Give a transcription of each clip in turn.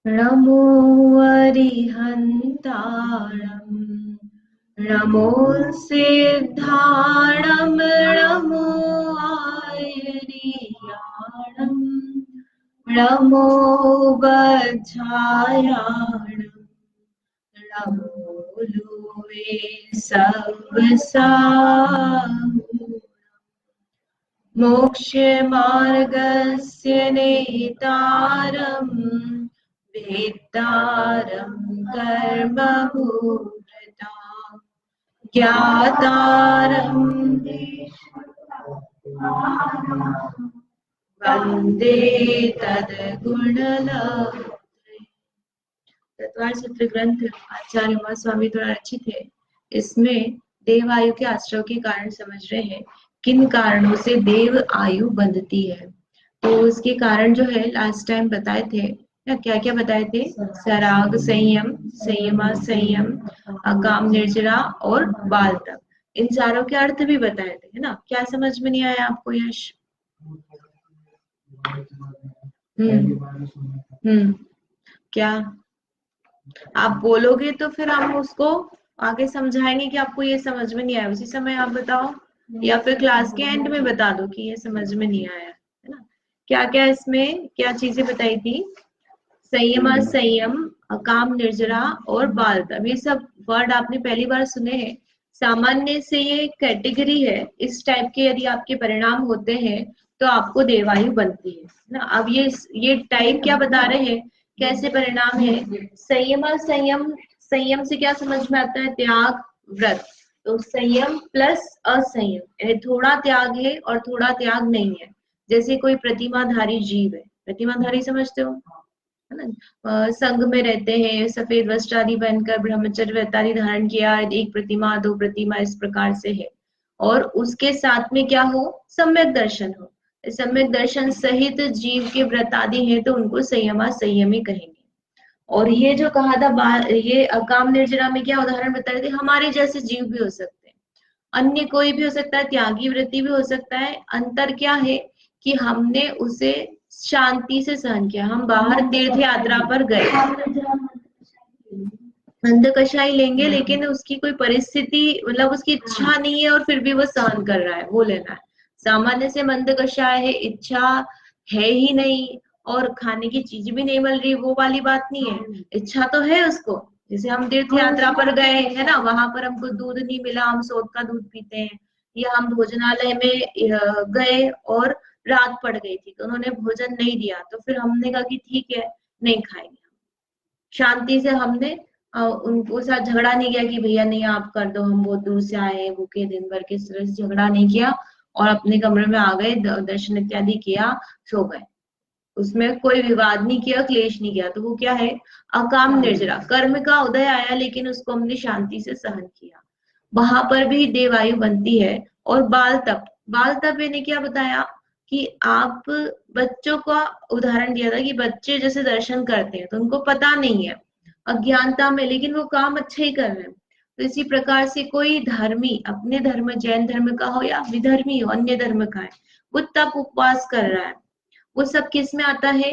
नमो अरिहन्ताणम् नमो सिद्धाणम् नमो आयर्याणम् नमो वज्रायाणम् नमो लुवे सवसाम् मोक्षमार्गस्य नेतारम् वेत्तारम् कर्मभूभृता ज्ञातारम् वन्दे तद्गुणलब्धे। तत्वार सूत्र ग्रंथ आचार्य उमा स्वामी द्वारा रचित है। इसमें देव आयु के आश्रय के कारण समझ रहे हैं किन कारणों से देव आयु बंधती है। तो उसके कारण जो है लास्ट टाइम बताए थे, क्या क्या बताए थे? सराग संयम, संयमा संयम, अकाम निर्जरा और बाल तप। इन चारों के अर्थ भी बताए थे, है ना? क्या समझ में नहीं आया आपको यश? क्या आप बोलोगे तो फिर हम उसको आगे समझाएंगे कि आपको ये समझ में नहीं आया, उसी समय आप बताओ, या फिर क्लास के एंड में बता दो कि ये समझ में नहीं आया, है ना? क्या क्या इसमें क्या चीजें बताई थी? संयम, संयम, अकाम निर्जरा और बाल तप, ये सब वर्ड आपने पहली बार सुने हैं। सामान्य से ये कैटेगरी है, इस टाइप के यदि आपके परिणाम होते हैं तो आपको देवायु बनती है ना। अब ये टाइप क्या बता रहे हैं, कैसे परिणाम है? संयम, संयम, संयम से क्या समझ में आता है? त्याग, व्रत। तो संयम प्लस असंयम, थोड़ा त्याग है और थोड़ा त्याग नहीं है। जैसे कोई प्रतिमाधारी जीव है, प्रतिमाधारी समझते हो, है ना? संघ में रहते हैं, सफेद वस्त्र आदि पहनकर ब्रह्मचर्य व्रत आदि धारण किया, एक प्रतिमा दो प्रतिमा इस प्रकार से है, और उसके साथ में क्या हो? सम्यक दर्शन हो। सम्यक दर्शन सहित जीव के व्रत आदि है तो उनको संयमा संयमी कहेंगे। और ये जो कहा था, ये अकाम निर्जरा में क्या उदाहरण बता रहे थे? हमारे जैसे जीव भी हो सकते हैं, अन्य कोई भी हो सकता है, त्यागी वृत्ति भी हो सकता है। अंतर क्या है कि हमने उसे शांति से सहन किया। हम बाहर तीर्थ यात्रा पर गए, अंध कषाय लेंगे, लेकिन उसकी कोई परिस्थिति, मतलब उसकी इच्छा नहीं है और फिर भी वो सहन कर रहा है, वो लेना है। सामान्य से मंद कषाय है, इच्छा है ही नहीं और खाने की चीज भी नहीं मिल रही, वो वाली बात नहीं है। इच्छा तो है उसको, जैसे हम तीर्थ यात्रा पर गए, है ना, वहां पर हमको दूध नहीं मिला, हम सोत का दूध पीते हैं। या हम भोजनालय में गए और रात पड़ गई थी तो उन्होंने भोजन नहीं दिया, तो फिर हमने कहा कि ठीक है, नहीं खाएंगे। शांति से हमने उनको साथ झगड़ा नहीं किया कि भैया नहीं आप कर दो, हम बहुत दूर से आए, भूखे दिन भर के, इस तरह से झगड़ा नहीं किया और अपने कमरे में आ गए, दर्शन इत्यादि किया, सो गए। उसमें कोई विवाद नहीं किया, क्लेश नहीं किया, तो वो क्या है? अकाम निर्जरा। कर्म का उदय आया लेकिन उसको हमने शांति से सहन किया, वहां पर भी देवायु बनती है। और बाल तप, बाल तप ने क्या बताया कि आप बच्चों का उदाहरण दिया था कि बच्चे जैसे दर्शन करते हैं तो उनको पता नहीं है, अज्ञानता में, लेकिन वो काम अच्छा ही कर रहे हैं। तो इसी प्रकार से कोई धर्मी, अपने धर्म जैन धर्म का हो या विधर्मी हो, अन्य धर्म का है, वो तप उपवास कर रहा है, वो सब किस में आता है?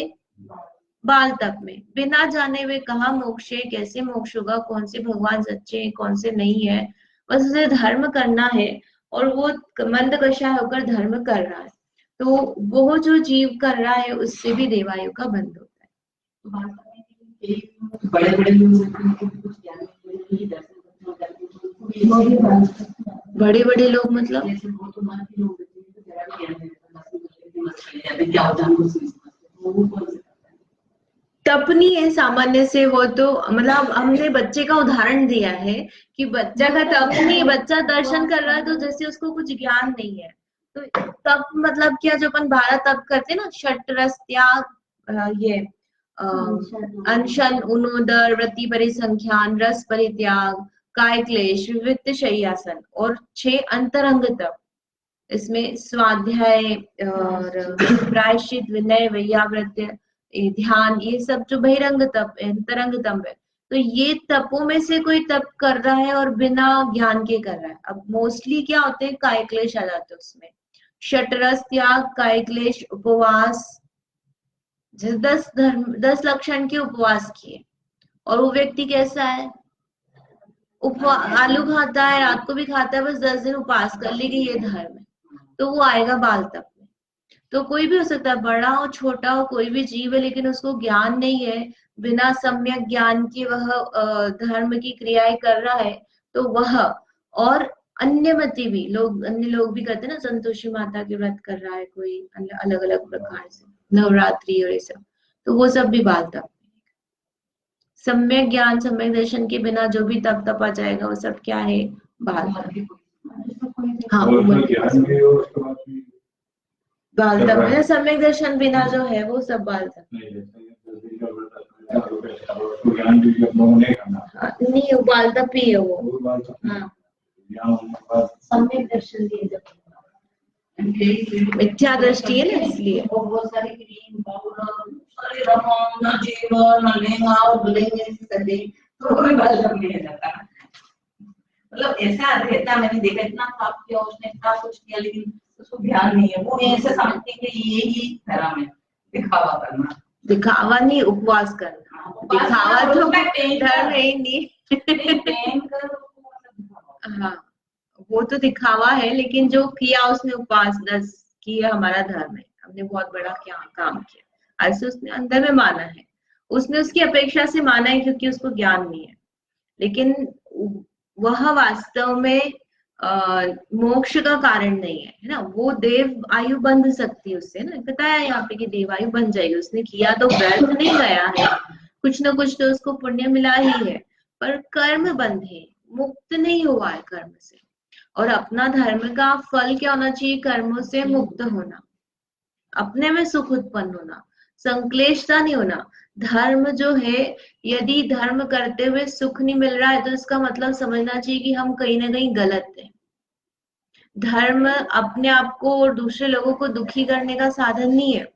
बाल तप में। बिना जाने हुए कहा मोक्ष है, कैसे मोक्ष होगा, कौन से भगवान सच्चे हैं कौन से नहीं है, बस उसे धर्म करना है और वो मंद कषाय होकर धर्म कर रहा है। तो वो जो जीव कर रहा है उससे भी देवायु का बंध होता है। बड़े बड़े बड़े बड़े लोग मतलब तप नहीं है सामान्य से, वो तो मतलब हमने बच्चे का उदाहरण दिया है कि बच्चा का तप नहीं, बच्चा दर्शन कर रहा है तो जैसे उसको कुछ ज्ञान नहीं है। तो तप मतलब क्या, जो अपन 12 तप करते हैं ना, षट रस त्याग, ये अनशन, उनोदर, वृत्ति परिसंख्यान, रस परित्याग, काय क्लेश, विविक्त शय्यासन, और 6 अंतरंग तप। इसमें स्वाध्याय और प्रायश्चित, विनय, वैयावृत्य, ध्यान, ये सब जो बहिरंग तप, अंतरंग तप है। तो ये तपों में से कोई तप कर रहा है और बिना ज्ञान के कर रहा है। अब मोस्टली क्या होते हैं, काय क्लेश आ जाते हैं उसमें, षटरस त्याग, काय क्लेश, उपवास, जैसे 10 लक्षण के उपवास किए और वो व्यक्ति कैसा है, आलू खाता है, रात को भी खाता है, बस 10 दिन उपवास कर ली कि ये धर्म है, तो वो आएगा बाल तप में। तो कोई भी हो सकता है, बड़ा हो छोटा हो, कोई भी जीव है, लेकिन उसको ज्ञान नहीं है, बिना सम्यक ज्ञान के वह धर्म की क्रियाएं कर रहा है, तो वह, और अन्य भी लोग, अन्य लोग भी करते हैं ना, संतोषी माता के व्रत कर रहा है कोई अलग अलग प्रकार से, नवरात्रि और ये सब, तो वो सब भी बाल तप। सम्यक ज्ञान सम्यक दर्शन के बिना जो भी तप तपा जाएगा वो सब क्या है, बाल तप। हाँ, बाल तप है, सम्यक दर्शन बिना जो है वो सब बाल तप। नहीं, वो बाल तप ही है वो। हाँ, सम्यक दर्शन मिथ्या दृष्टि है ना, इसलिए बहुत सारी क्रीम पाउडर, अरे रमन जीवन लेंगा तो कोई बाल तप नहीं जाता। मतलब ऐसा रहता, मैंने देखा, इतना पाप किया उसने, इतना कुछ किया, लेकिन उसको ध्यान नहीं है, वो ऐसे समझते हैं कि ये ही धर्म है, दिखावा करना। दिखावा नहीं, उपवास करना। दिखावा तो धर्म है ही नहीं। हाँ, वो तो दिखावा है, लेकिन जो किया उसने उपवास 10 किया, हमारा धर्म है, हमने बहुत बड़ा क्या काम किया, ऐसे उसने अंदर में माना है, उसने उसकी अपेक्षा से माना है क्योंकि उसको ज्ञान नहीं है, लेकिन वह वास्तव में मोक्ष का कारण नहीं है, है ना। वो देव आयु बंध सकती है उससे ना, पता है यहाँ पे कि देव आयु बन जाएगी, उसने किया तो व्यर्थ नहीं गया है, कुछ ना कुछ तो उसको पुण्य मिला ही है, पर कर्म बंधे, मुक्त नहीं हुआ है कर्म से। और अपना धर्म का फल क्या होना चाहिए, कर्मों से मुक्त होना, अपने में सुख उत्पन्न होना, संक्लेशता नहीं होना। धर्म जो है, यदि धर्म करते हुए सुख नहीं मिल रहा है तो इसका मतलब समझना चाहिए कि हम कहीं ना कहीं गलत है। धर्म अपने आप को और दूसरे लोगों को दुखी करने का साधन नहीं है।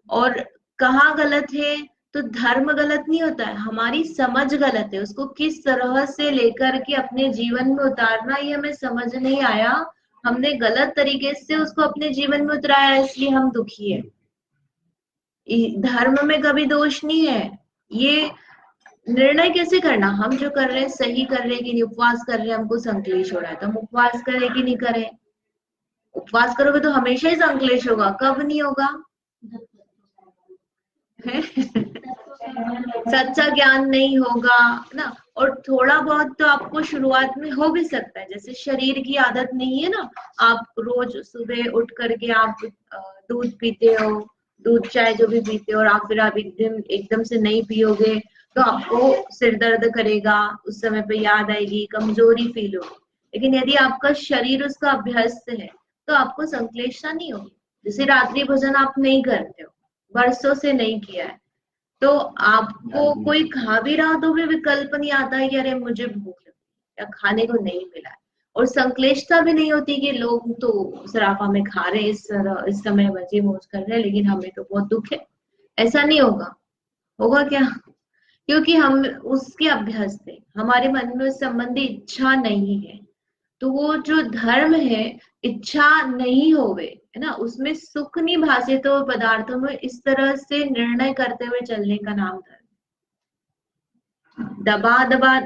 और कहाँ गलत है, तो धर्म गलत नहीं होता है, हमारी समझ गलत है, उसको किस तरह से लेकर के अपने जीवन में उतारना ये हमें समझ नहीं आया, हमने गलत तरीके से उसको अपने जीवन में उतराया, इसलिए हम दुखी है। धर्म में कभी दोष नहीं है, ये निर्णय कैसे करना, हम जो कर रहे हैं सही कर रहे हैं कि नहीं, उपवास कर रहे हैं, हमको संक्लेश हो रहा है तो हम उपवास करें कि नहीं करें। उपवास करोगे तो हमेशा ही संक्लेश होगा, कब नहीं होगा। सच्चा ज्ञान नहीं होगा ना, और थोड़ा बहुत तो आपको शुरुआत में हो भी सकता है, जैसे शरीर की आदत नहीं है ना, आप रोज सुबह उठ करके आप दूध पीते हो, दूध चाय जो भी पीते हो, और आप फिर आप एकदम से नहीं पियोगे तो आपको सिर दर्द करेगा, उस समय पे याद आएगी, कमजोरी फील होगी। लेकिन यदि आपका शरीर उसका अभ्यस्त है तो आपको संक्लेशता नहीं होगी। जैसे रात्रि भोजन आप नहीं करते हो, वर्षों से नहीं किया है, तो आपको कोई खा भी रहा तो भी विकल्प नहीं आता है कि अरे मुझे भूख लगी या खाने को नहीं मिला है, और संक्लेशता भी नहीं होती कि लोग तो सराफा में खा रहे हैं, इस समय मजे मौज कर रहे हैं, लेकिन हमें तो बहुत दुख है। ऐसा नहीं होगा, होगा क्या, क्योंकि हम उसके अभ्यस्त है, हमारे मन में उस संबंधी इच्छा नहीं है। तो वो जो धर्म है, इच्छा नहीं होवे, है ना, उसमें सुख नहीं भाषित हो पदार्थों में, इस तरह से निर्णय करते हुए चलने का नाम धर्म।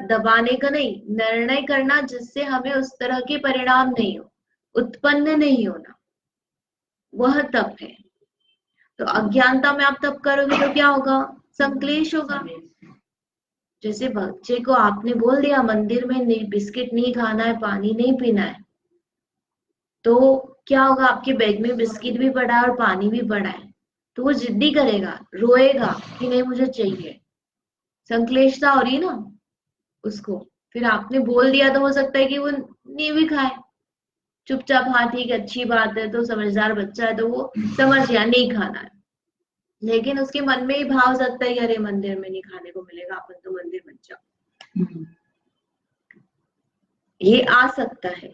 दबाने का नहीं, निर्णय करना जिससे हमें उस तरह के परिणाम नहीं हो, उत्पन्न नहीं होना, वह तप है। तो अज्ञानता में आप तप करोगे तो क्या होगा, संक्लेश होगा। जैसे बच्चे को आपने बोल दिया मंदिर में नहीं, बिस्किट नहीं खाना है, पानी नहीं पीना है, तो क्या होगा, आपके बैग में बिस्किट भी पड़ा है और पानी भी पड़ा है, तो वो जिद्दी करेगा, रोएगा कि नहीं मुझे चाहिए, संक्लेशता हो रही ना उसको। फिर आपने बोल दिया तो हो सकता है कि वो नहीं भी खाए, चुपचाप, हाँ ठीक है अच्छी बात है, तो समझदार बच्चा है तो वो समझ गया नहीं खाना है, लेकिन उसके मन में ही भाव सकता है कि अरे मंदिर में नहीं खाने को मिलेगा, अपन तो मंदिर मत जाओ, ये आ सकता है।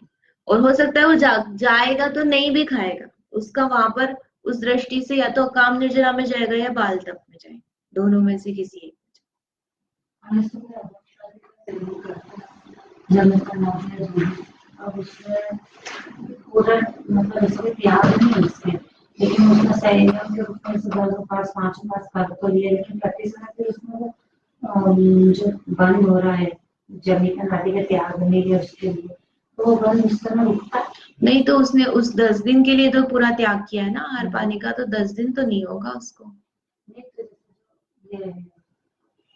और हो सकता है वो जाएगा तो नहीं भी खाएगा, उसका वहां पर उस दृष्टि से या तो काम निर्जरा में जाएगा या बाल तप में जाएगा, दोनों में से किसी एक। अब उसमें पूरा मतलब इसमें प्यार नहीं है, इसमें लेकिन उसमें संयम के ऊपर से 10 उपास 5 उपास कर तो लिए, लेकिन प्रति समय फिर उसमें वो जो बंद हो रहा है जमीन नदी के त्याग नहीं है उसके लिए, तो वो बंद उस समय रुकता नहीं। तो उसने उस 10 दिन के लिए तो पूरा त्याग किया है ना आहार पानी का, तो 10 दिन तो नहीं होगा उसको। नहीं। तो ये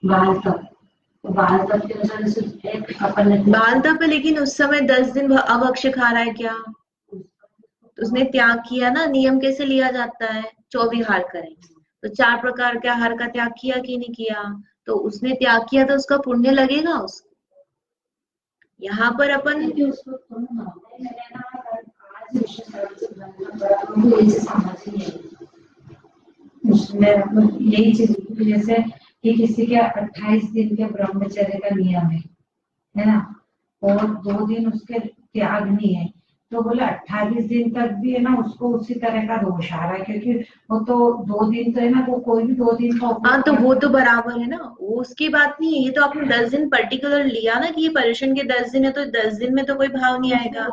बाल तक, तो बाल तक के अनुसार जैसे एक अपन बाल तक, लेकिन उस समय 10 दिन अभक्ष्य खा रहा है क्या? तो उसने त्याग किया ना। नियम कैसे लिया जाता है? 24 हार करेंगे, तो 4 प्रकार के आहार का त्याग किया कि नहीं किया? तो उसने त्याग किया तो उसका पुण्य लगेगा उसको। यहाँ पर अपन उसको आज समझ ही नहीं उसमें मतलब यही चीज जैसे कि किसी के 28 दिन के ब्रह्मचर्य का नियम है ना, और 2 दिन उसके त्याग नहीं है, तो बोले 28 दिन तक भी है ना उसको उसी तरह का दोष आ रहा है, क्योंकि वो तो 2 दिन तो है ना, वो कोई भी 2 दिन का हाँ, तो वो तो बराबर है ना, वो उसकी बात नहीं है। ये तो आपने 10 दिन पर्टिकुलर लिया ना कि ये पर्युषण के 10 दिन है, तो 10 दिन में तो कोई भाव नहीं आएगा।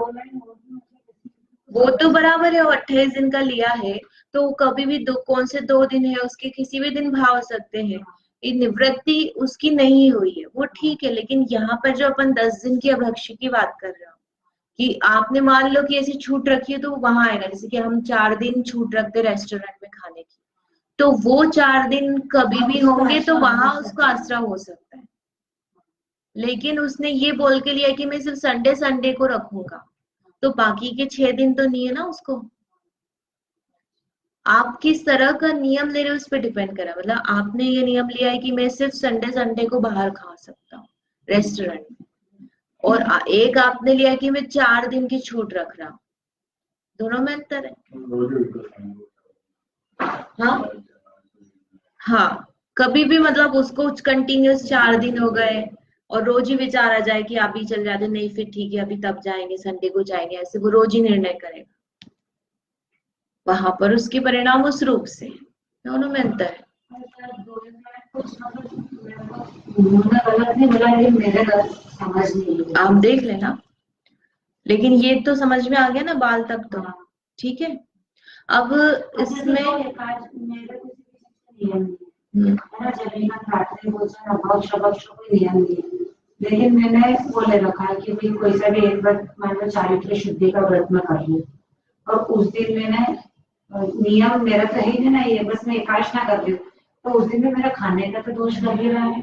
वो तो बराबर है, और 28 दिन का लिया है तो कभी भी कौन से 2 दिन है उसके किसी भी दिन भाव सकते हैं। ये निवृत्ति उसकी नहीं हुई है, वो ठीक है। लेकिन यहाँ पर जो अपन 10 दिन की अभक्ष्य की बात कर रहे हो, कि आपने मान लो कि ऐसी छूट रखी है, तो वहां आएगा। जैसे कि हम 4 दिन छूट रखते रेस्टोरेंट में खाने की, तो वो 4 दिन कभी भी होंगे तो वहां उसको आसरा हो सकता है। लेकिन उसने ये बोल के लिया कि मैं सिर्फ संडे संडे को रखूंगा, तो बाकी के 6 दिन तो नहीं है ना उसको। आप किस तरह का नियम ले रहे हो उस पर डिपेंड करा। मतलब आपने ये नियम लिया है कि मैं सिर्फ संडे संडे को बाहर खा सकता हूँ रेस्टोरेंट में, और एक आपने लिया कि मैं 4 दिन की छूट रख रहा हूँ। दोनों में अंतर है। हाँ, हाँ। कभी भी मतलब उसको कंटिन्यूस 4 दिन हो गए और रोज ही विचार आ जाए कि आप ही चल जाते, नहीं फिर ठीक है अभी तब जाएंगे संडे को जाएंगे, ऐसे वो रोज ही निर्णय करेगा। वहां पर उसके परिणाम उस रूप से। दोनों में अंतर है। आप देख लेना। लेकिन ये तो समझ में आ गया ना बाल तक तो। ठीक है। अब इसमें लेकिन मैंने वो ले रखा है कि भाई कोई सा भी एक व्रत मान लो चारित्र शुद्धि का व्रत में कर लूं, और उस दिन मैंने नियम मेरा तो है ही ना, ये बस मैं एकादश ना कर रही हूँ, तो उस दिन में मेरा खाने का तो दोष लग ही रहा है,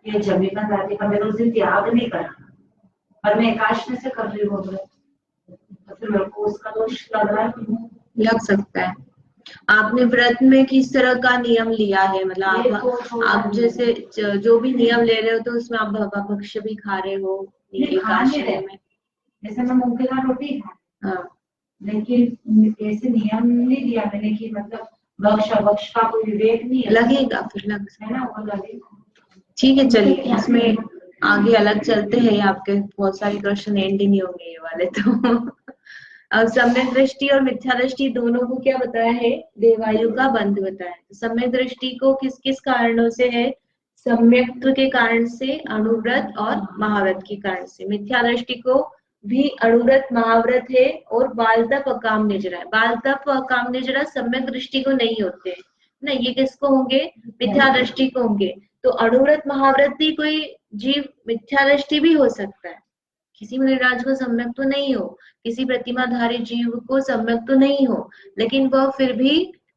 ये जमी का दादी का मैंने उस दिन त्याग नहीं करा, और मैं एकादश में से कर रही हूँ व्रत, तो फिर मेरे को उसका दोष लग रहा है। लग सकता है। आपने व्रत में किस तरह का नियम लिया है? मतलब आप जैसे जो भी नियम ले रहे हो, तो उसमें आप भक्ष्य भी खा रहे हो एकादशी में? जैसे मैं मूंग की दाल रोटी खा, हाँ, लेकिन ऐसे नियम नहीं दिया मैंने कि मतलब भक्ष का कोई विवेक नहीं है। लगेगा फिर लग है ना, वो लगेगा। ठीक है, चलिए इसमें आगे अलग चलते हैं। आपके बहुत सारे क्वेश्चन एंड ही नहीं होंगे ये वाले तो। अब सम्यक दृष्टि और मिथ्या दृष्टि दोनों को क्या बताया है? देवायु का बंध बताया है। सम्यक दृष्टि को किस किस कारणों से है? सम्यक्त्व के कारण से, अणुव्रत और महाव्रत के कारण से। मिथ्या दृष्टि को भी अणुव्रत महाव्रत है और बालता पकाम निजरा है। बालता पकाम निजरा सम्यक दृष्टि को नहीं होते हैं ना, ये किसको होंगे? मिथ्या दृष्टि को होंगे। तो अणुव्रत महाव्रत भी कोई जीव मिथ्या दृष्टि भी हो सकता है। किसी मुनिराज को सम्यक तो नहीं हो, किसी प्रतिमाधारी जीव को सम्यक तो नहीं हो, लेकिन वह फिर भी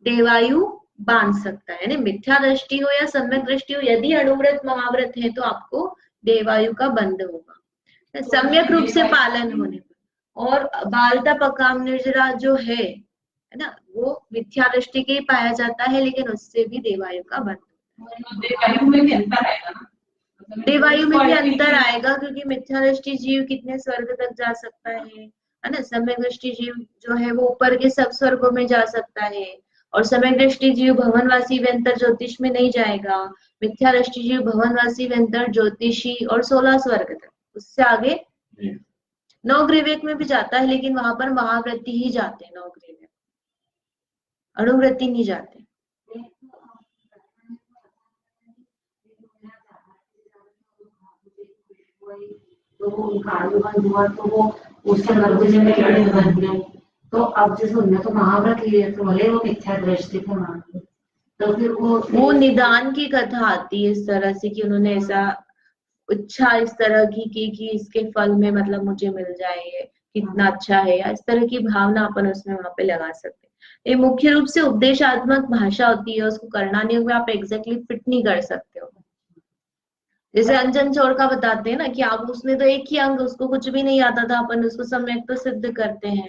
देवायु बांध सकता है ना। मिथ्या दृष्टि हो या सम्यक दृष्टि हो, यदि अणुव्रत महाव्रत है तो आपको देवायु का बंध होगा सम्यक रूप से पालन होने पर। और बालता पकाम निर्जरा जो है ना, वो मिथ्या दृष्टि के ही पाया जाता है, लेकिन उससे भी देवायु का बंध। देवायु में भी अंतर आएगा ना, देवायु में भी अंतर आएगा, क्योंकि मिथ्या दृष्टि जीव कितने स्वर्ग तक जा सकता है ना। सम्यक दृष्टि जीव जो है वो ऊपर के सब स्वर्गों में जा सकता है, और सम्यक दृष्टि जीव भवनवासी व्यंतर ज्योतिष में नहीं जाएगा। मिथ्या दृष्टि जीव भवनवासी व्यंतर ज्योतिषी और 16 स्वर्ग तक, उससे आगे 9 ग्रीवेक में भी जाता है, लेकिन वहां पर महाव्रती ही जाते हैं 9 ग्रीवेक, अणुव्रती नहीं जाते। तो वो उनका आलू बंद हुआ, तो वो उससे गर्भ में बन गए, तो अब जैसे उनने तो महाव्रत लिए तो भले वो मिथ्या दृष्टि थे वहां पे, तो फिर वो निदान की कथा आती है इस तरह से कि उन्होंने ऐसा इच्छा इस तरह की कि इसके फल में मतलब मुझे मिल जाए, ये कितना अच्छा है, या इस तरह की भावना अपन उसमें वहां पे लगा सकते हैं। ये मुख्य रूप से उपदेशात्मक भाषा होती है, उसको करना नहीं होगा, आप एग्जैक्टली फिट नहीं कर सकते हो। जैसे अंजन चौर का बताते हैं ना कि आप उसने तो एक ही अंग, उसको कुछ भी नहीं आता था, अपन उसको सम्यक तो सिद्ध करते हैं।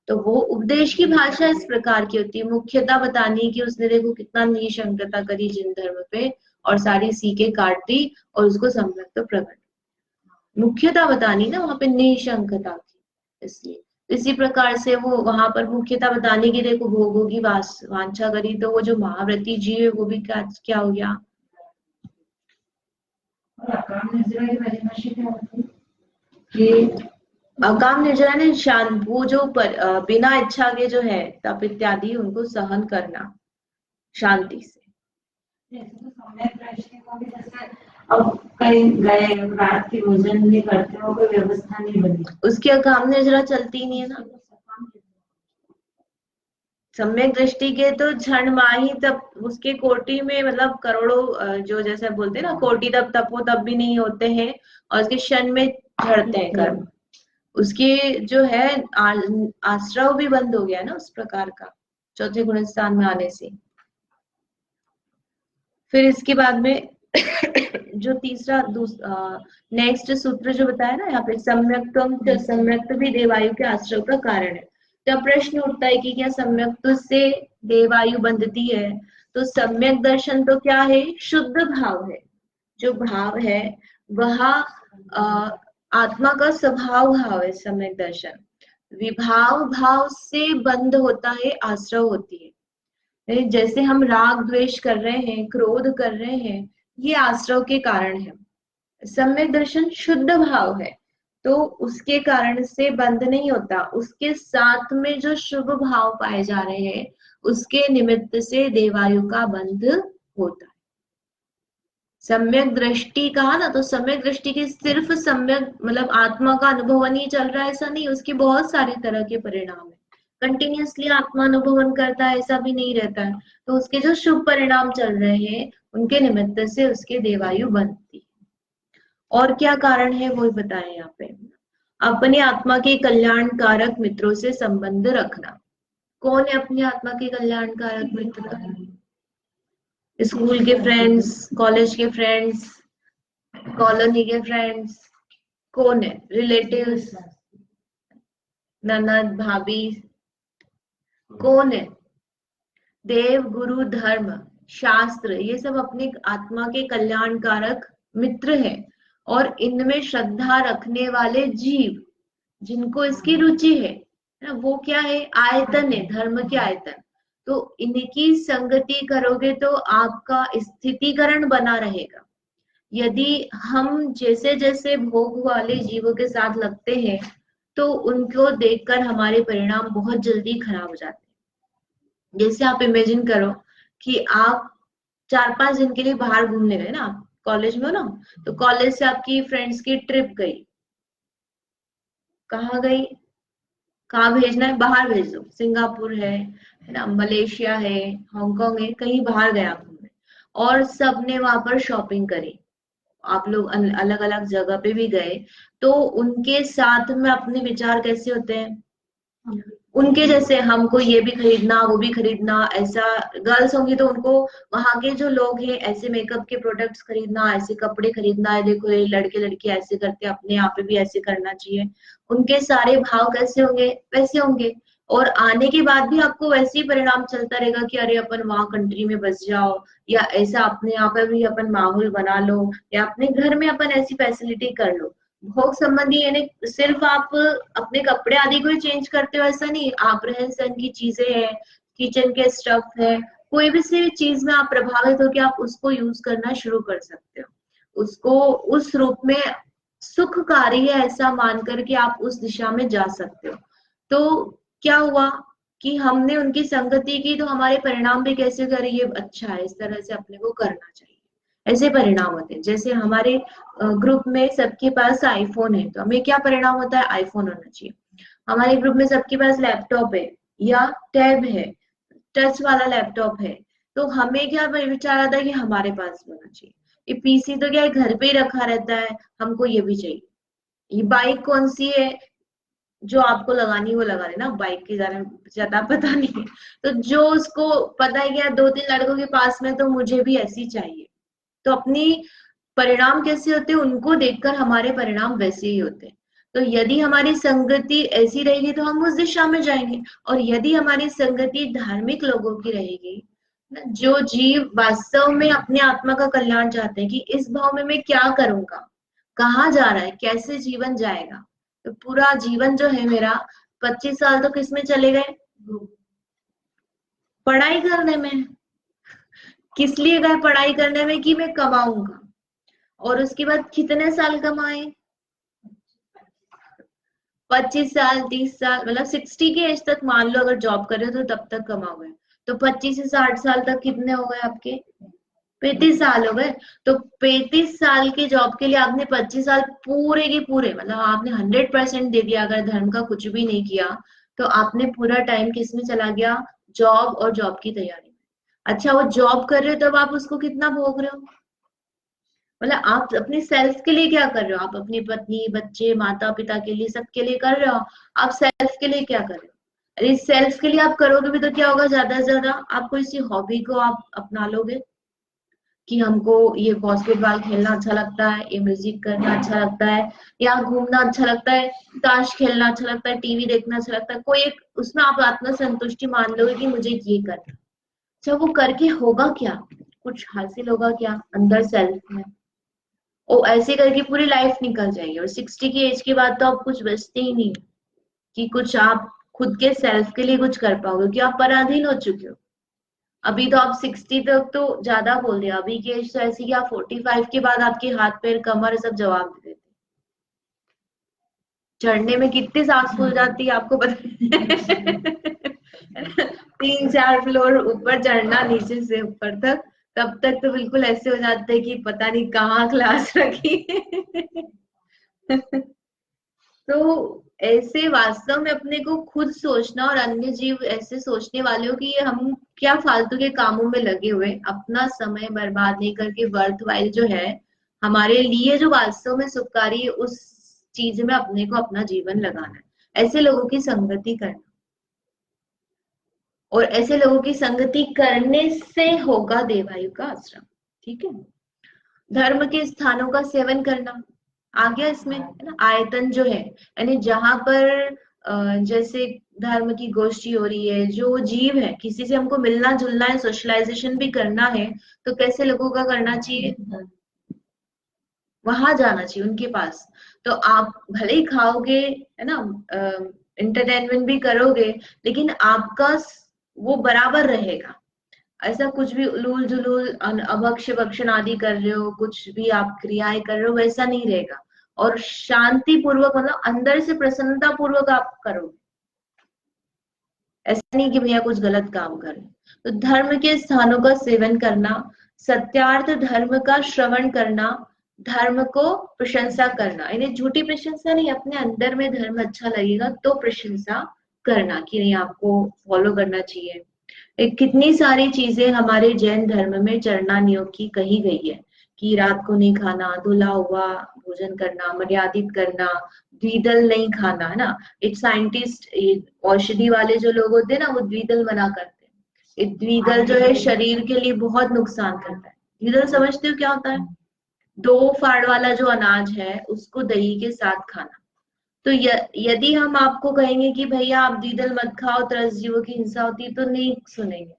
तो वो उपदेश की भाषा इस प्रकार की होती है, मुख्यता बतानी कि उसने देखो कितना निशंकता करी जिन धर्म पे, और सारी सीखे काट दी और उसको सम्यक तो प्रकट, मुख्यता बतानी ना वहां पे निशंकता की, इसलिए इसी प्रकार से वो वहां पर मुख्यता बताने की, देखो भोगों की वांछा करी, तो वो जो महाव्रती जीव है वो भी क्या क्या हो गया। अकाम निर्जरा ने शांत, वो जो बिना इच्छा के जो है तप इत्यादि उनको सहन करना शांति से। अब कहीं गए रात की भोजन नहीं करते हो, कोई व्यवस्था नहीं बनी, उसकी अकाम निर्जरा चलती ही नहीं है ना। सम्यक दृष्टि के तो क्षण माही तब उसके कोटि में मतलब करोड़ों जो जैसे बोलते हैं ना कोटि तब तपो तब भी नहीं होते हैं, और उसके क्षण में झड़ते हैं कर्म। उसके जो है आश्रव भी बंद हो गया ना उस प्रकार का, चौथे गुण स्थान में आने से। फिर इसके बाद में जो तीसरा नेक्स्ट सूत्र जो बताया ना यहाँ पे, सम्यक्त्वम सम्यक्त भी देवायु के आश्रव का कारण है। तब प्रश्न उठता है कि क्या सम्यक्त से देवायु बंधती है, तो सम्यक दर्शन तो क्या है, शुद्ध भाव है। जो भाव है वह आत्मा का स्वभाव भाव है। सम्यक दर्शन विभाव भाव से बंद होता है, आश्रव होती है। जैसे हम राग द्वेष कर रहे हैं, क्रोध कर रहे हैं, ये आश्रव के कारण है। सम्यक दर्शन शुद्ध भाव है, तो उसके कारण से बंद नहीं होता, उसके साथ में जो शुभ भाव पाए जा रहे हैं उसके निमित्त से देवायु का बंध होता है। सम्यक दृष्टि कहा ना, तो सम्यक दृष्टि की सिर्फ सम्यक मतलब आत्मा का अनुभवन ही चल रहा है ऐसा नहीं, उसके बहुत सारे तरह के परिणाम है। कंटिन्यूअसली आत्मा अनुभवन करता है ऐसा भी नहीं रहता है, तो उसके जो शुभ परिणाम चल रहे हैं उनके निमित्त से उसके देवायु बनती है। और क्या कारण है वो बताएं यहाँ पे। अपनी आत्मा के कल्याणकारक मित्रों से संबंध रखना। कौन है अपनी आत्मा के कल्याणकारक मित्र? स्कूल के फ्रेंड्स, कॉलेज के फ्रेंड्स, कॉलोनी के फ्रेंड्स, कौन है? रिलेटिव्स, ननद भाभी, कौन है? देव गुरु धर्म शास्त्र, ये सब अपनी आत्मा के कल्याणकारक मित्र हैं। और इनमें श्रद्धा रखने वाले जीव जिनको इसकी रुचि है ना, वो क्या है? आयतन है, धर्म के आयतन। तो इनकी संगति करोगे तो आपका स्थितिकरण बना रहेगा। यदि हम जैसे जैसे भोग वाले जीवों के साथ लगते हैं तो उनको देखकर हमारे परिणाम बहुत जल्दी खराब हो जाते हैं। जैसे आप इमेजिन करो कि आप 4-5 दिन के लिए बाहर घूमने गए ना, कॉलेज में हो ना, तो कॉलेज से आपकी फ्रेंड्स की ट्रिप गई, कहाँ गई? कहाँ भेजना है? बाहर भेज दो, सिंगापुर है ना, मलेशिया है, हांगकांग है, कहीं बाहर गया घूमने, और सबने वहां पर शॉपिंग करी, आप लोग अलग अलग जगह पे भी गए, तो उनके साथ में अपने विचार कैसे होते हैं? उनके जैसे हमको ये भी खरीदना वो भी खरीदना, ऐसा गर्ल्स होंगी तो उनको वहां के जो लोग हैं ऐसे मेकअप के प्रोडक्ट्स खरीदना, ऐसे कपड़े खरीदना है, देखो ये लड़के लड़की ऐसे करते हैं, अपने यहाँ पे भी ऐसे करना चाहिए। उनके सारे भाव कैसे होंगे? वैसे होंगे। और आने के बाद भी आपको वैसे ही परिणाम चलता रहेगा कि अरे अपन वहां कंट्री में बस जाओ, या ऐसा अपने यहाँ पे भी अपन माहौल बना लो, या अपने घर में अपन ऐसी फैसिलिटी कर लो। भोग संबंधी यानी सिर्फ आप अपने कपड़े आदि को ही चेंज करते हो ऐसा नहीं, आप रहन सहन की चीजें हैं, किचन के स्टफ है, कोई भी सी चीज में आप प्रभावित हो कि आप उसको यूज करना शुरू कर सकते हो, उसको उस रूप में सुखकारी है ऐसा मानकर के आप उस दिशा में जा सकते हो। तो क्या हुआ कि हमने उनकी संगति की तो हमारे परिणाम भी कैसे करे, ये अच्छा है, इस तरह से अपने को करना चाहिए। ऐसे परिणाम होते हैं। जैसे हमारे ग्रुप में सबके पास आईफोन है तो हमें क्या परिणाम होता है? आईफोन होना चाहिए। हमारे ग्रुप में सबके पास लैपटॉप है या टैब है, टच वाला लैपटॉप है, तो हमें क्या विचार आता है कि हमारे पास होना चाहिए। ये पीसी तो क्या है, घर पे ही रखा रहता है, हमको ये भी चाहिए। ये बाइक कौन सी है, जो आपको लगानी वो लगा लेना, बाइक के बारे में ज्यादा पता नहीं है। तो जो उसको पता है कि यार 2-3 लड़कों के पास में, तो मुझे भी ऐसी चाहिए। तो अपनी परिणाम कैसे होते हैं, उनको देखकर हमारे परिणाम वैसे ही होते हैं। तो यदि हमारी संगति ऐसी रहेगी तो हम उस दिशा में जाएंगे, और यदि हमारी संगति धार्मिक लोगों की रहेगी, जो जीव वास्तव में अपने आत्मा का कल्याण चाहते हैं कि इस भाव में मैं क्या करूंगा, कहाँ जा रहा है, कैसे जीवन जाएगा। तो पूरा जीवन जो है मेरा, 25 साल तो किसमें चले गए, पढ़ाई करने में। किस लिए गए पढ़ाई करने में, कि मैं कमाऊंगा। और उसके बाद कितने साल कमाए, 25 साल, 30 साल, मतलब 60 के एज तक मान लो अगर जॉब कर रहे हो तो तब तक कमाओगे। तो 25 से 60 साल तक कितने हो गए आपके, 35 साल हो गए। तो 35 साल के जॉब के लिए आपने 25 साल पूरे के पूरे, मतलब आपने 100% दे दिया, अगर धर्म का कुछ भी नहीं किया, तो आपने पूरा टाइम किस में चला गया, जॉब और जॉब की तैयारी में। अच्छा, वो जॉब कर रहे हो तब आप उसको कितना भोग रहे हो, मतलब आप अपने सेल्फ के लिए क्या कर रहे हो, आप अपनी पत्नी, बच्चे, माता पिता के लिए, सबके लिए कर रहे हो। आप सेल्फ के लिए क्या कर रहे हो, अरे सेल्फ के लिए आप करोगे भी तो क्या होगा, ज्यादा से ज्यादा आप कोई सी हॉबी को आप अपना लोगे, कि हमको ये बास्केटबॉल खेलना अच्छा लगता है, ये म्यूजिक करना अच्छा लगता है, या घूमना अच्छा लगता है, ताश खेलना अच्छा लगता है, टीवी देखना अच्छा लगता है, कोई एक उसमें आप आत्म संतुष्टि मान लोगे कि मुझे ये करना। अच्छा, वो करके होगा क्या, कुछ हासिल होगा क्या अंदर सेल्फ में, वो ऐसे करके पूरी लाइफ निकल जाएगी, और 60 की एज के बाद तो आप कुछ बचते ही नहीं, कि कुछ आप खुद के सेल्फ के लिए कुछ कर पाओगे, कि आप पराधीन हो चुके हो। अभी तो आप 60 तक तो ज्यादा बोल रहे हो, अभी की एज तो ऐसी कि आप 45 के बाद आपके हाथ पैर कमर सब जवाब दे देते, चढ़ने में कितनी सांस फूल जाती है आपको पता 3-4 फ्लोर ऊपर चढ़ना, नीचे से ऊपर तक, तब तक तो बिल्कुल ऐसे हो जाते हैं कि पता नहीं कहाँ क्लास रखी तो ऐसे वास्तव में अपने को खुद सोचना, और अन्य जीव ऐसे सोचने वाले हो कि ये हम क्या फालतू के कामों में लगे हुए, अपना समय बर्बाद नहीं करके वर्थवाइल जो है हमारे लिए, जो वास्तव में सुखकारी है, उस चीज में अपने को अपना जीवन लगाना है। ऐसे लोगों की संगति करना, और ऐसे लोगों की संगति करने से होगा देवायु का आश्रम। ठीक है, धर्म के स्थानों का सेवन करना आ गया इसमें, है ना। आयतन जो है, यानी जहां पर जैसे धर्म की गोष्ठी हो रही है, जो जीव है, किसी से हमको मिलना जुलना है, सोशलाइजेशन भी करना है, तो कैसे लोगों का करना चाहिए, वहां जाना चाहिए उनके पास। तो आप भले ही खाओगे, है ना, इंटरटेनमेंट भी करोगे, लेकिन आपका वो बराबर रहेगा। ऐसा कुछ भी उलूल जुलूल अभक्ष भक्षण आदि कर रहे हो, कुछ भी आप क्रियाएं कर रहे हो, वैसा नहीं रहेगा। और शांति पूर्वक, मतलब अंदर से प्रसन्नता पूर्वक आप करो, ऐसा नहीं कि भैया कुछ गलत काम कर रहे हो। तो धर्म के स्थानों का सेवन करना, सत्यार्थ धर्म का श्रवण करना, धर्म को प्रशंसा करना, यानी झूठी प्रशंसा नहीं, अपने अंदर में धर्म अच्छा लगेगा तो प्रशंसा करना, कि नहीं आपको फॉलो करना चाहिए। कितनी सारी चीजें हमारे जैन धर्म में चरना नियोग की कही गई है, कि रात को नहीं खाना, धुला हुआ भोजन करना, मर्यादित करना, द्विदल नहीं खाना, है ना। एक साइंटिस्ट, औषधि वाले जो लोग होते हैं ना, वो द्विदल मना करते हैं। ये द्विदल जो है शरीर के लिए बहुत नुकसान करता है। द्विदल समझते हो क्या होता है, 2 फाड़ वाला जो अनाज है उसको दही के साथ खाना। तो यदि हम आपको कहेंगे कि भैया आप द्विदल मत खाओ, तरस जीवों की हिंसा होती है, तो नहीं सुनेंगे।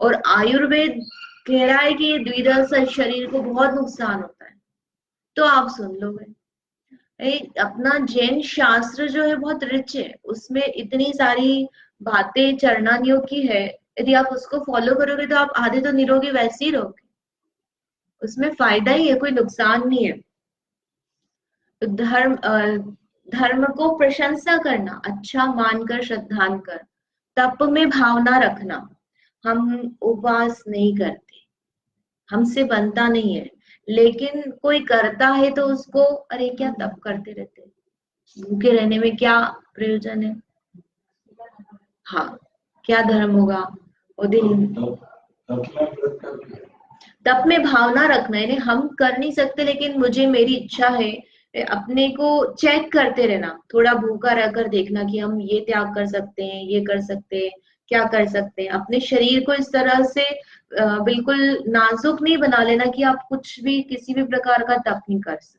और आयुर्वेद कह रहा है कि ये द्विदल से शरीर को बहुत नुकसान होता है, तो आप सुन लोगे। अपना जैन शास्त्र जो है बहुत रिच है, उसमें इतनी सारी बातें चरणानियों की है, यदि आप उसको फॉलो करोगे तो आप आधे तो निरोगी वैसे ही रहोगे, उसमें फायदा ही है, कोई नुकसान नहीं है। तो धर्म को प्रशंसा करना, अच्छा मानकर, श्रद्धान कर, तप में भावना रखना। हम उपवास नहीं करते, हमसे बनता नहीं है, लेकिन कोई करता है तो उसको अरे क्या तप करते रहते, भूखे रहने में क्या प्रयोजन है? हाँ, क्या धर्म होगा वो दिन? तप में भावना रखना है, हम कर नहीं सकते लेकिन मुझे मेरी इच्छा है, अपने को चेक करते रहना, थोड़ा भूखा रहकर देखना कि हम ये त्याग कर सकते हैं, ये कर सकते हैं, क्या कर सकते हैं। अपने शरीर को इस तरह से बिल्कुल नाजुक नहीं बना लेना कि आप कुछ भी किसी भी प्रकार का तप नहीं कर सकते।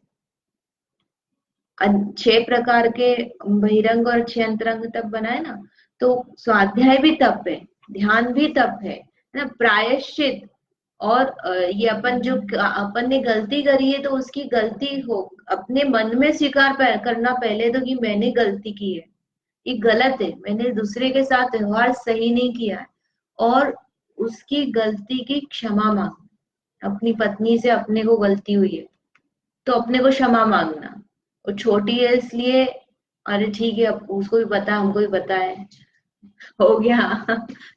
6 प्रकार के बहिरंग और 6 अंतरंग तप बनाए ना, तो स्वाध्याय भी तप है, ध्यान भी तप है ना, प्रायश्चित। और ये अपन ने गलती करी है तो उसकी गलती हो अपने मन में स्वीकार करना पहले तो कि मैंने गलती की है, ये गलत है, मैंने दूसरे के साथ व्यवहार सही नहीं किया है, और उसकी गलती की क्षमा मांग। अपनी पत्नी से अपने को गलती हुई है तो अपने को क्षमा मांगना। वो छोटी है इसलिए, अरे ठीक है, अब उसको भी पता है, हमको भी पता है, हो गया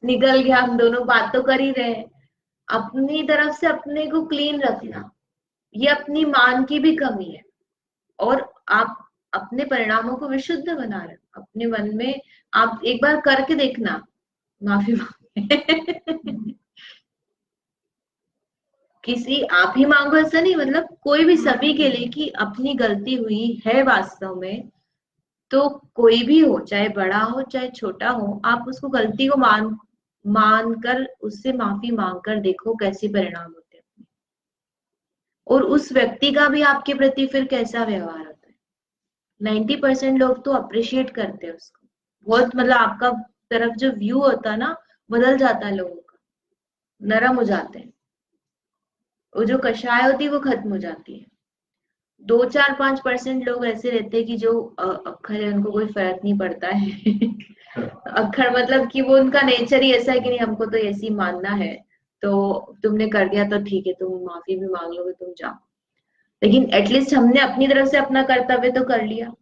निकल गया, हम दोनों बात तो कर ही रहे हैं। अपनी तरफ से अपने को क्लीन रखना, ये अपनी मान की भी कमी है। और आप अपने परिणामों को विशुद्ध बना रहे हो अपने मन में। आप एक बार करके देखना, माफी मांगे किसी आप ही मांगो ऐसा नहीं, मतलब कोई भी, सभी के लिए कि अपनी गलती हुई है वास्तव में। तो कोई भी हो, चाहे बड़ा हो चाहे छोटा हो, आप उसको गलती को मान कर उससे माफी मांग कर देखो कैसे परिणाम होते हैं, और उस व्यक्ति का भी आपके प्रति फिर कैसा व्यवहार होता है। 90% लोग तो अप्रिशिएट करते हैं उसको बहुत, मतलब आपका तरफ जो व्यू होता है ना, बदल जाता है, लोगों का नरम हो जाते हैं, वो जो कषाय होती है वो खत्म हो जाती है। 2-4-5% लोग ऐसे रहते हैं कि जो अक्खर है उनको कोई फर्क नहीं पड़ता है अक्खर मतलब कि वो उनका नेचर ही ऐसा है कि नहीं, हमको तो ऐसे ही मानना है, तो तुमने कर दिया तो ठीक है, तुम माफी भी मांग लोगे, तुम जाओ। लेकिन एटलीस्ट हमने अपनी तरफ से अपना कर्तव्य तो कर लिया।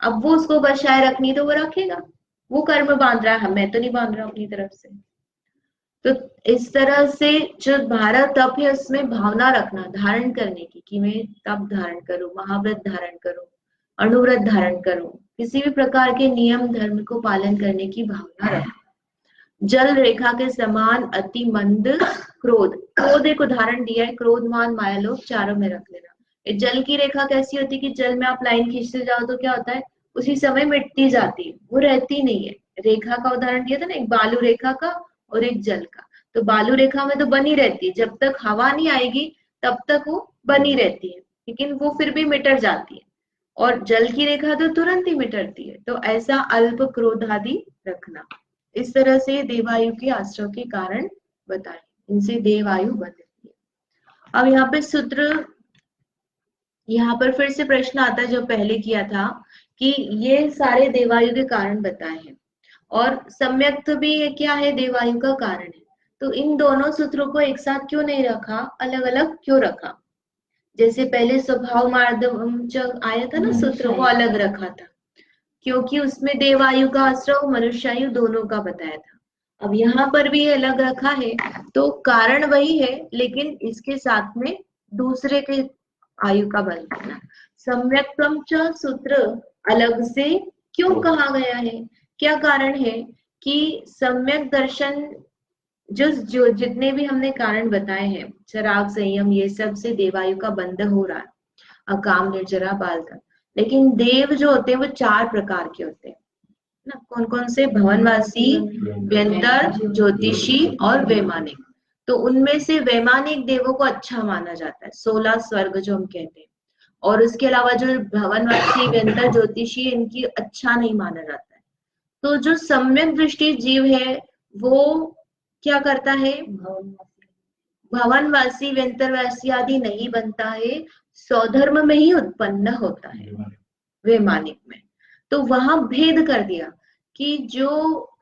अब वो उसको बचाए रखनी तो वो रखेगा, वो कर्म बांध रहा है, मैं तो नहीं बांध रहा अपनी तरफ से। तो इस तरह से जो भारत तप है उसमें भावना रखना धारण करने की, कि मैं तप धारण करूं, महाव्रत धारण करूं, अणुव्रत धारण करूं, किसी भी प्रकार के नियम धर्म को पालन करने की भावना रखना। जल रेखा के समान अति मंद क्रोध, क्रोध एक उदाहरण दिया है, क्रोध मान माया लोभ चारों में रख लेना। ये जल की रेखा कैसी होती है कि जल में आप लाइन खींचते जाओ तो क्या होता है, उसी समय मिटती जाती है, वो रहती नहीं है। रेखा का उदाहरण दिया था ना, एक बालू रेखा का और एक जल का। तो बालू रेखा में तो बनी रहती है, जब तक हवा नहीं आएगी तब तक वो बनी रहती है, लेकिन वो फिर भी मिट जाती है। और जल की रेखा तो तुरंत ही मिटती है। तो ऐसा अल्प क्रोध आदि रखना। इस तरह से देवायु के आश्रय के कारण बताए, इनसे देवायु बनती है। अब यहाँ पे सूत्र, यहाँ पर फिर से प्रश्न आता है जो पहले किया था, कि ये सारे देवायु के कारण बताए हैं, और सम्यक्त भी ये क्या है, देवायु का कारण है। तो इन दोनों सूत्रों को एक साथ क्यों नहीं रखा, अलग अलग क्यों रखा? जैसे पहले स्वभाव मार्दम जब आया था ना सूत्र, वो अलग रखा था क्योंकि उसमें देवायु का आश्रय और मनुष्यायु दोनों का बताया था। अब यहाँ पर भी अलग रखा है, तो कारण वही है लेकिन इसके साथ में दूसरे के आयु का बल करना। सम्यक्तम च सूत्र अलग से क्यों कहा गया है, क्या कारण है कि सम्यक दर्शन, जो जितने भी हमने कारण बताए हैं, चराग संयम ये सब से देवायु का बंध हो रहा है, अकाम निर्जरा बाल तक। लेकिन देव जो होते हैं वो 4 प्रकार के होते हैं ना, कौन कौन से, भवनवासी, व्यंतर, ज्योतिषी और वैमानिक। तो उनमें से वैमानिक देवों को अच्छा माना जाता है, 16 स्वर्ग जो हम कहते हैं। और उसके अलावा जो भवनवासी, व्यंतर, ज्योतिषी, इनकी अच्छा नहीं माना जाता है। तो जो सम्यक दृष्टि जीव है वो क्या करता है, भवनवासी व्यंतरवासी आदि नहीं बनता है, स्वधर्म में ही उत्पन्न होता है, वैमानिक में। तो वहां भेद कर दिया कि जो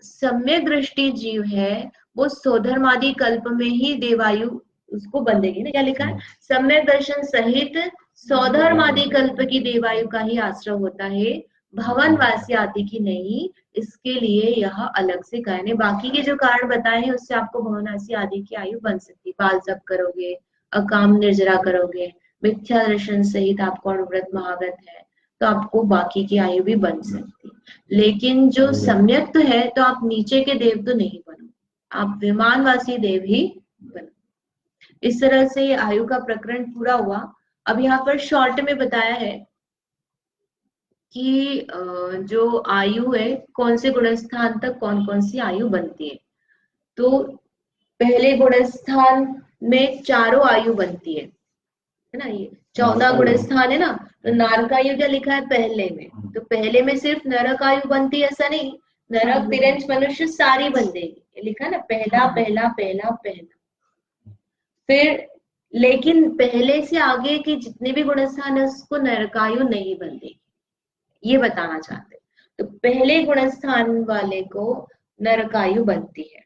सम्यक दृष्टि जीव है वो स्वधर्मादि कल्प में ही देवायु उसको बंधेगी ना, क्या लिखा है, सम्यक दर्शन सहित स्वधर्मादि कल्प की देवायु का ही आश्रय होता है, भवनवासी आदि की नहीं। इसके लिए यह अलग से कारण है। बाकी के जो कारण बताए हैं उससे आपको भवनवासी आदि की आयु बन सकती है, बाल जप करोगे, अकाम निर्जरा करोगे, मिथ्या दर्शन सहित आपको अनुव्रत महाव्रत है, तो आपको बाकी की आयु भी बन सकती है। लेकिन जो सम्यक्त है तो आप नीचे के देव तो नहीं बनो, आप विमानवासी देव ही बनो। इस तरह से आयु का प्रकरण पूरा हुआ। अब यहाँ पर शॉर्ट में बताया है कि जो आयु है कौन से गुणस्थान तक कौन कौन सी आयु बनती है। तो पहले गुणस्थान में चारों आयु बनती है ना, ये 14 गुणस्थान है ना। तो नारकायु क्या लिखा है पहले में, तो पहले में सिर्फ नरक आयु बनती है ऐसा नहीं, नरक तिरंज मनुष्य सारी बन देगी, ये लिखा है ना, पहला पहला पहला पहला। फिर लेकिन पहले से आगे के जितने भी गुणस्थान है उसको नरकायु नहीं बन देगी, ये बताना चाहते हैं। तो पहले गुणस्थान वाले को नरकायु बनती है,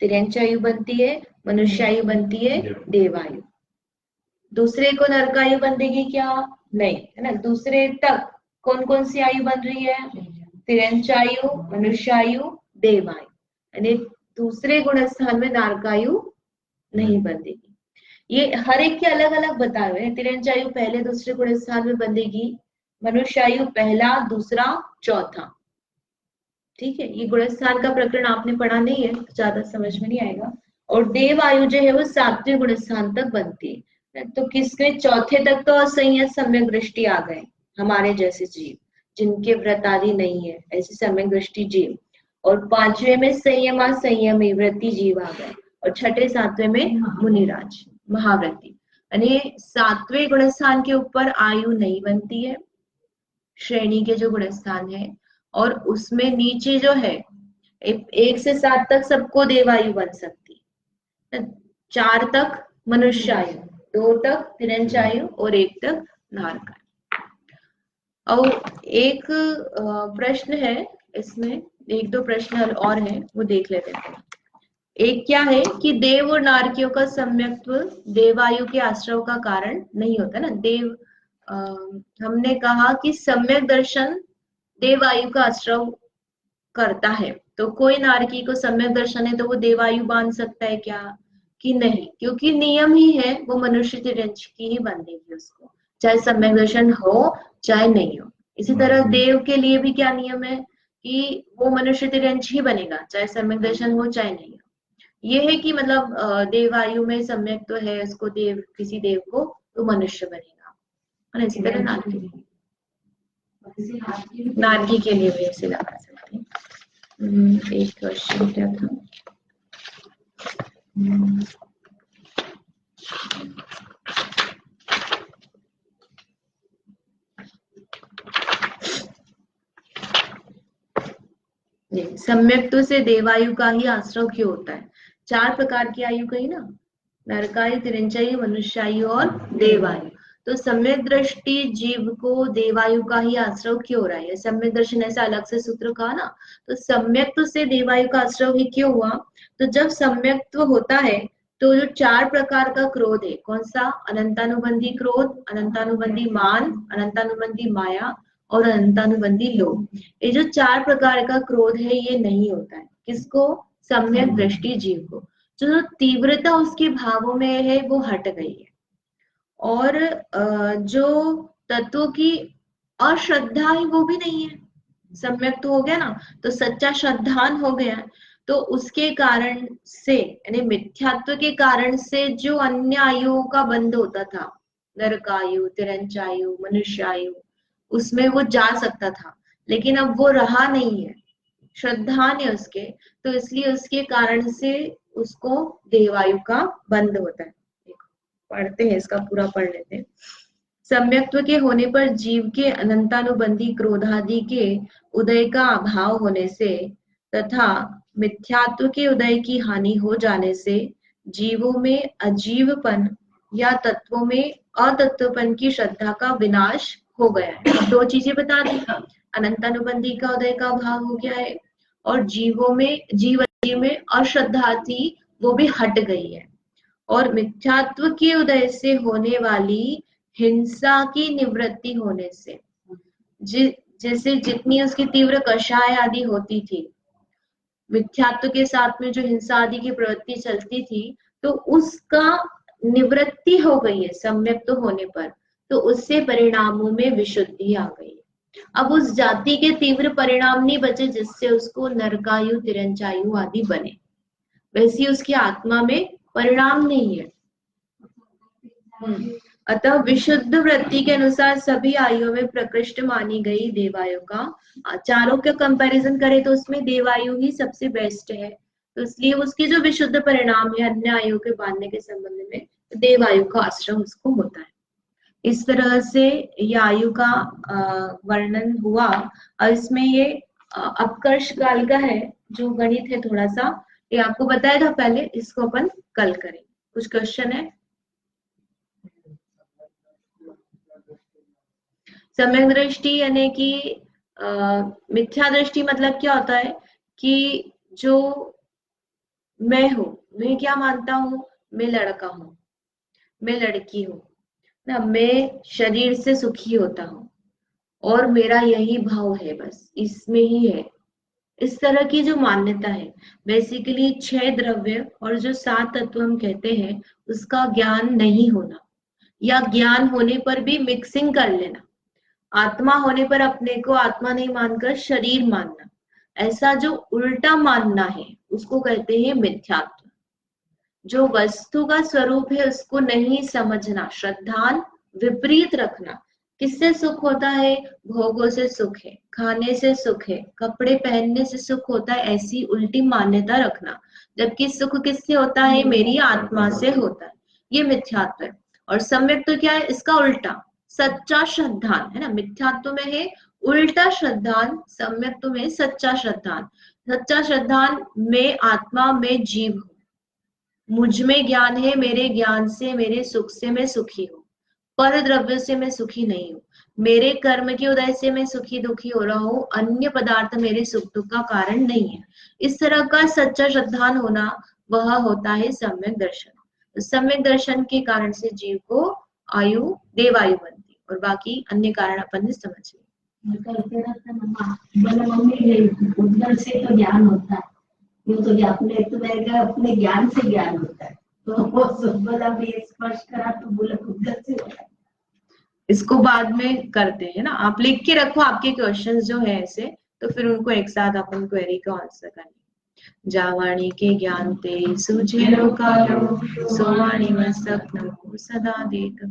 तिरंचायु बनती है, मनुष्यायु बनती है, देवायु। दूसरे को नरकायु बन देगी क्या? नहीं, है ना। दूसरे तक कौन कौन सी आयु बन रही है? तिरंचायु, मनुष्यायु, देवायु। यानी दूसरे गुणस्थान में नारकायु नहीं बंधेगी। ये हर एक के अलग अलग बताए हुए हैं। तिरंचायु पहले दूसरे गुणस्थान में बंधेगी, मनुष्यायु पहला दूसरा चौथा। ठीक है, ये गुणस्थान का प्रकरण आपने पढ़ा नहीं है तो ज्यादा समझ में नहीं आएगा। और देव आयु जो है वो 7वें गुणस्थान तक बनती है। तो किसके चौथे तक तो असंयत सम्यक दृष्टि आ गए, हमारे जैसे जीव जिनके व्रत आदि नहीं है, ऐसे सम्यक दृष्टि जीव। और 5वें में संयमा संयमी व्रती जीव आ गए, और 6ठे 7वें में मुनिराज महाव्रती। यानी 7वें गुणस्थान के ऊपर आयु नहीं बनती है, श्रेणी के जो गुणस्थान है। और उसमें नीचे जो है 1 से 7 तक सबको देवायु बन सकती है, 4 तक मनुष्यायु, 2 तक तिरंचायु और 1 तक नारकायु। और एक प्रश्न है इसमें, 1-2 प्रश्न और है वो देख लेते हैं। एक क्या है कि देव और नारकियों का सम्यक्त्व देवायु के आश्रव का कारण नहीं होता ना। देव हमने कहा कि सम्यक दर्शन देवायु का आश्रव करता है, तो कोई नारकी को सम्यक दर्शन है तो वो देवायु बांध सकता है क्या? कि नहीं, क्योंकि नियम ही है वो मनुष्य तिरंज की ही बंधेगी उसको, चाहे सम्यक दर्शन हो चाहे नहीं हो। इसी तरह देव के लिए भी क्या नियम है कि वो मनुष्य तिरंज ही बनेगा, चाहे सम्यक दर्शन हो चाहे नहीं हो। ये है कि मतलब देवायु में सम्यक तो है उसको, देव किसी देव को तो मनुष्य बनेगा, और इसी तरह नारकी के लिए भी ऐसे लगा सकते हैं। एक क्वेश्चन क्या था? सम्यक्त्व से देवायु का ही आश्रव क्यों होता है? 4 प्रकार की आयु कही ना, नरकायु, तिरंचायु, मनुष्यायु और देवायु। तो सम्यक दृष्टि जीव को देवायु का ही आश्रव क्यों हो रहा है? सम्यक दर्शन ऐसा अलग से सूत्र कहा ना, तो सम्यक्त्व से देवायु का आश्रव ही क्यों हुआ? तो जब सम्यक्त्व होता है तो जो 4 प्रकार का क्रोध है, कौन सा? अनंतानुबंधी क्रोध, अनंतानुबंधी मान, अनंतानुबंधी माया और अनंतानुबंधी लोभ, ये जो 4 प्रकार का क्रोध है ये नहीं होता है। किसको? सम्यक दृष्टि जीव को। जो तीव्रता उसके भावों में है वो हट गई है, और जो तत्वों की अश्रद्धा है वो भी नहीं है। सम्यक तो हो गया ना, तो सच्चा श्रद्धान हो गया, तो उसके कारण से यानी मिथ्यात्व के कारण से जो अन्य आयुओं का बंध होता था, नरकायु, तिरंचायु, मनुष्यायु, उसमें वो जा सकता था, लेकिन अब वो रहा नहीं है, श्रद्धा ने उसके, तो इसलिए उसके कारण से उसको देवायु का बंध होता है। पढ़ते हैं इसका पूरा, पढ़ लेते हैं। सम्यक्त्व के होने पर जीव के अनंतानुबंधी क्रोधादि के उदय का अभाव होने से तथा मिथ्यात्व के उदय की हानि हो जाने से जीवों में अजीवपन या तत्वों में अतत्वपन की श्रद्धा का विनाश हो गया है। 2 चीजें बता दी, अनंतानुबंधी का उदय का अभाव हो गया है, और जीवों में जीव में अश्रद्धा थी वो भी हट गई है, और मिथ्यात्व के उदय से होने वाली हिंसा की निवृत्ति होने से, जैसे जितनी उसकी तीव्र कषाय आदि होती थी, मिथ्यात्व के साथ में जो हिंसा आदि की प्रवृत्ति चलती थी, तो उसका निवृत्ति हो गई है सम्यक तो होने पर। तो उससे परिणामों में विशुद्धि आ गई। अब उस जाति के तीव्र परिणाम नहीं बचे जिससे उसको नरकायु तिरंचायु आदि बने, वैसी उसकी आत्मा में परिणाम नहीं है। अतः विशुद्ध वृत्ति के अनुसार सभी आयुओं में प्रकृष्ट मानी गई देवायु का, चारों का कंपैरिजन करें तो उसमें देवायु ही सबसे बेस्ट है, तो इसलिए उसके जो विशुद्ध परिणाम है अन्य आयु के बांधने के संबंध में, तो देवायु का आश्रय उसको होता है। इस तरह से ये आयु का वर्णन हुआ। और इसमें ये अपकर्ष काल का है जो गणित है थोड़ा सा, ये आपको बताया था पहले, इसको अपन कल करें। कुछ क्वेश्चन है? सम्यक दृष्टि यानी कि मिथ्या दृष्टि मतलब क्या होता है कि जो मैं हूं, मैं क्या मानता हूं, मैं लड़का हूं, मैं लड़की हूं ना, मैं शरीर से सुखी होता हूं और मेरा यही भाव है, बस इसमें ही है, इस तरह की जो मान्यता है। बेसिकली 6 द्रव्य और जो 7 तत्व हम कहते हैं उसका ज्ञान नहीं होना, या ज्ञान होने पर भी मिक्सिंग कर लेना, आत्मा होने पर अपने को आत्मा नहीं मानकर शरीर मानना, ऐसा जो उल्टा मानना है उसको कहते हैं मिथ्यात्व। जो वस्तु का स्वरूप है उसको नहीं समझना, श्रद्धान विपरीत रखना। किससे सुख होता है? भोगों से सुख है, खाने से सुख है, कपड़े पहनने से सुख होता है, ऐसी उल्टी मान्यता रखना, जबकि सुख किससे होता है? मेरी आत्मा से होता है। ये मिथ्यात्व है। और सम्यक तो क्या है? इसका उल्टा, सच्चा श्रद्धान है ना। मिथ्यात्व में है उल्टा श्रद्धान, सम्यक में सच्चा श्रद्धान। सच्चा श्रद्धान में आत्मा में जीव हूं, मुझ में ज्ञान है, मेरे ज्ञान से मेरे सुख से मैं सुखी हूँ, पर द्रव्य से मैं सुखी नहीं हूँ, मेरे कर्म के उदय से मैं सुखी दुखी हो रहा हूँ, अन्य पदार्थ मेरे सुख दुख का कारण नहीं है। इस तरह का सच्चा श्रद्धान होना वह होता है सम्यक दर्शन। तो सम्यक दर्शन के कारण से जीव को आयु देवायु बनती, और बाकी अन्य कारण अपन ने समझ लिया। उद्गल से तो ज्ञान होता है, तो अपने ज्ञान से ज्ञान होता है, तो वो बोला भी स्पर्श करा तो बोला उद्गल से होता है। इसको बाद में करते हैं ना, आप लिख के रखो आपके क्वेश्चंस जो है ऐसे, तो फिर उनको एक साथ अपन क्वेरी का आंसर करेंगे। जावाणी के ज्ञान ते सूझे लो कालो, सोवाणी में सपनों सदा देत हो।